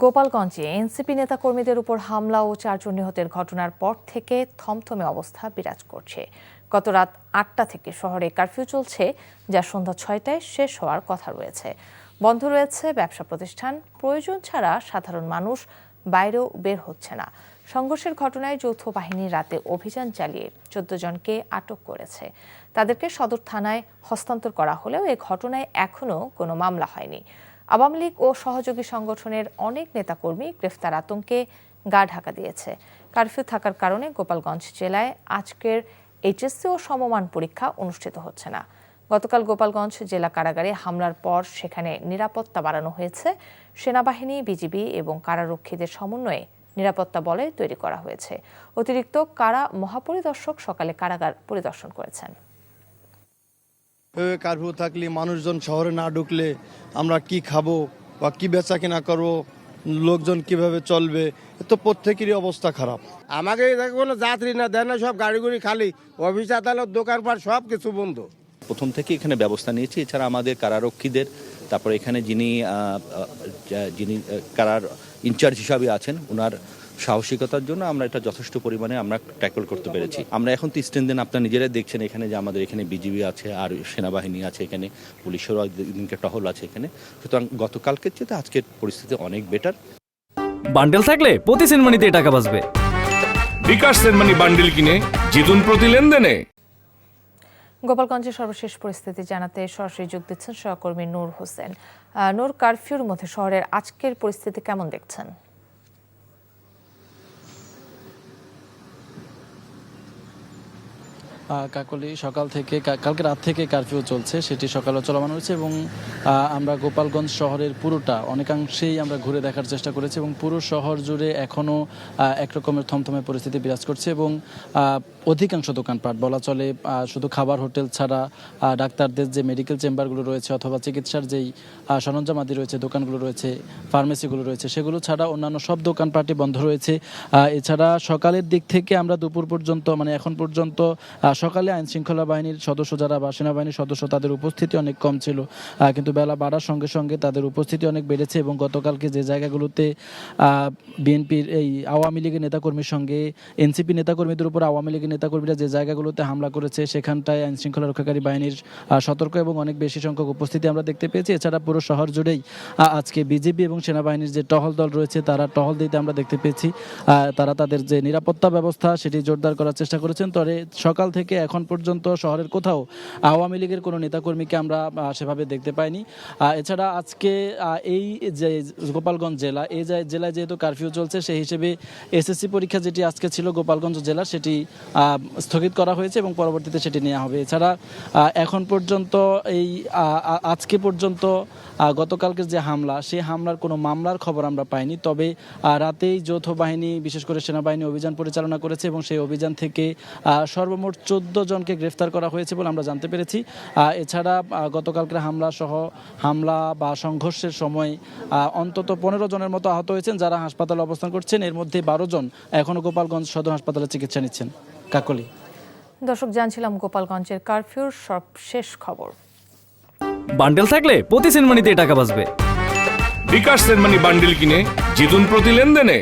গোপালগঞ্জে এনসিপি নেতাকর্মীদের উপর হামলা ও 4 জন নিহতের ঘটনার পর থেকে থমথমে অবস্থা বিরাজ করছে। গত রাত 8টা থেকে শহরে কারফিউ চলছে, যা সন্ধ্যা 6টায় শেষ হওয়ার কথা রয়েছে। বন্ধ রয়েছে ব্যবসা প্রতিষ্ঠান, প্রয়োজন ছাড়া সাধারণ মানুষ বাইরেও বের হচ্ছে না। সংঘর্ষের ঘটনায় যৌথ বাহিনী রাতে অভিযান চালিয়ে 14 জনকে আটক করেছে। তাদেরকে সদর থানায় হস্তান্তর করা হলেও এ ঘটনায় এখনও কোনো মামলা হয়নি। আওয়ামী লীগ ও সহযোগী সংগঠনের অনেক নেতাকর্মী গ্রেফতার আতঙ্কে গা ঢাকা দিয়েছে। কারফিউ থাকার কারণে গোপালগঞ্জ জেলায় আজকের এইচএসসি ও সমমান পরীক্ষা অনুষ্ঠিত হচ্ছে না। গতকাল গোপালগঞ্জ জেলা কারাগারে হামলার পর সেখানে নিরাপত্তা বাড়ানো হয়েছে। সেনাবাহিনী, বিজিবি এবং কারারক্ষীদের সমন্বয়ে নিরাপত্তা বলয় তৈরি করা হয়েছে। অতিরিক্ত কারা মহাপরিদর্শক সকালে কারাগার পরিদর্শন করেছেন। কারফিউ থাকলে মানুষজন শহরে না ঢুকলে আমরা কি খাবো বা কি বেচা কিনা করবো, লোকজন কিভাবে চলবে, তো প্রত্যেকেরই অবস্থা খারাপ। আমাকে কোনো যাত্রী না দেয় না, সব গাড়িগুড়ি খালি, অফিস আদালত দোকানপাট সব কিছু বন্ধ। প্রথম থেকে এখানে ব্যবস্থা নিয়েছি। এছাড়া আমাদের কারারক্ষীদের, তারপরে এখানে যিনি কারার ইনচার্জ হিসাবে আছেন, ওনার সাহসিকতার জন্য আমরা এটা যথেষ্ট পরিমাণে আমরা ট্যাকল করতে পেরেছি। আমরা এখন তো স্ট্রেনদেন আপনারা নিজেরাই দেখছেন এখানে যে আমাদের এখানে বিজিবি আছে, আর সেনাবাহিনী আছে, এখানে পুলিশেরও দিনকে টহল আছে এখানে। সুতরাং গতকালকের চেয়ে আজকের পরিস্থিতি অনেক বেটার। বান্ডেল থাকলে প্রতি সেনমানিতে টাকা বাঁচবে। বিকাশ সেনমানি বান্ডেল কিনে জিতুন প্রতি লেনদেনে। গোপালগঞ্জের সর্বশেষ পরিস্থিতি জানাতে সরাসরি যোগ দিচ্ছেন সহকর্মী নূর হোসেন। নূর, কারফিউর মধ্যে শহরের আজকের পরিস্থিতি কেমন দেখছেন? কাকলি, সকাল থেকে কালকে রাত থেকে কারফিউ চলছে, সেটি সকালে চলমান হয়েছে এবং আমরা গোপালগঞ্জ শহরের পুরোটা অনেকাংশেই আমরা ঘুরে দেখার চেষ্টা করেছি এবং পুরো শহর জুড়ে এখনও একরকমের থমথমে পরিস্থিতি বিরাজ করছে এবং অধিকাংশ দোকানপাট বলা চলে শুধু খাবার হোটেল ছাড়া ডাক্তারদের যে মেডিকেল চেম্বারগুলো রয়েছে অথবা চিকিৎসার যেই সরঞ্জাম আদি রয়েছে, দোকানগুলো রয়েছে, ফার্মেসিগুলো রয়েছে, সেগুলো ছাড়া অন্যান্য সব দোকানপাটই বন্ধ রয়েছে। এছাড়া সকালের দিক থেকে আমরা দুপুর পর্যন্ত এখন পর্যন্ত সকালে আইন শৃঙ্খলা বাহিনীর সদস্য যারা বা সেনাবাহিনীর সদস্য তাদের উপস্থিতি অনেক কম ছিল, কিন্তু বেলা বাড়ার সঙ্গে সঙ্গে তাদের উপস্থিতি অনেক বেড়েছে এবং গতকালকে যে জায়গাগুলোতে বিএনপির এই আওয়ামী লীগের নেতাকর্মীর সঙ্গে এনসিপি নেতাকর্মীদের উপর আওয়ামী লীগের নেতাকর্মীরা যে জায়গাগুলোতে হামলা করেছে সেখানটায় আইন শৃঙ্খলা রক্ষাকারী বাহিনীর সতর্ক এবং অনেক বেশি সংখ্যক উপস্থিতি আমরা দেখতে পেয়েছি। এছাড়া পুরো শহর জুড়েই আজকে বিজেপি এবং সেনাবাহিনীর যে টহল দল রয়েছে তারা টহল দিতে আমরা দেখতে পেয়েছি। তারা তাদের যে নিরাপত্তা ব্যবস্থা সেটি জোরদার করার চেষ্টা করেছেন। তবে সকাল থেকে এখন পর্যন্ত শহরের কোথাও আওয়ামী লীগের কোনো নেতাকর্মীকে আমরা সেভাবে দেখতে পাইনি। এছাড়া আজকে এই যে গোপালগঞ্জ জেলা, এই জেলায় যেহেতু কারফিউ চলছে সেই হিসেবে এসএসসি পরীক্ষা যেটি আজকে ছিল গোপালগঞ্জ জেলা সেটি স্থগিত করা হয়েছে এবং পরবর্তীতে সেটি নেওয়া হবে। এছাড়া এখন পর্যন্ত এই আজকে পর্যন্ত গতকালকের যে হামলা, সেই হামলার কোনো মামলার খবর আমরা পাইনি। তবে রাতেই যৌথ বাহিনী, বিশেষ করে সেনাবাহিনী অভিযান পরিচালনা করেছে এবং সেই অভিযান থেকে সর্বমোট 14 জনকে গ্রেফতার করা হয়েছে বলে আমরা জানতে পেরেছি। এছাড়া গতকালকের হামলা বা সংঘর্ষের সময় অন্তত 15 জনের মতো আহত হয়েছেন, যারা হাসপাতালে অবস্থান করছেন। এর মধ্যে 12 জন এখনও গোপালগঞ্জ সদর হাসপাতালে চিকিৎসা নিচ্ছেন। কাকলি। দর্শক, জানছিলাম গোপালগঞ্জের কারফিউর সবশেষ খবর। বান্ডেল থাকলে প্রতি সেনমানিতে টাকা বাঁচবে। বিকাশ সেনমানি বান্ডেল কিনে জিতুন প্রতি লেনদেনে।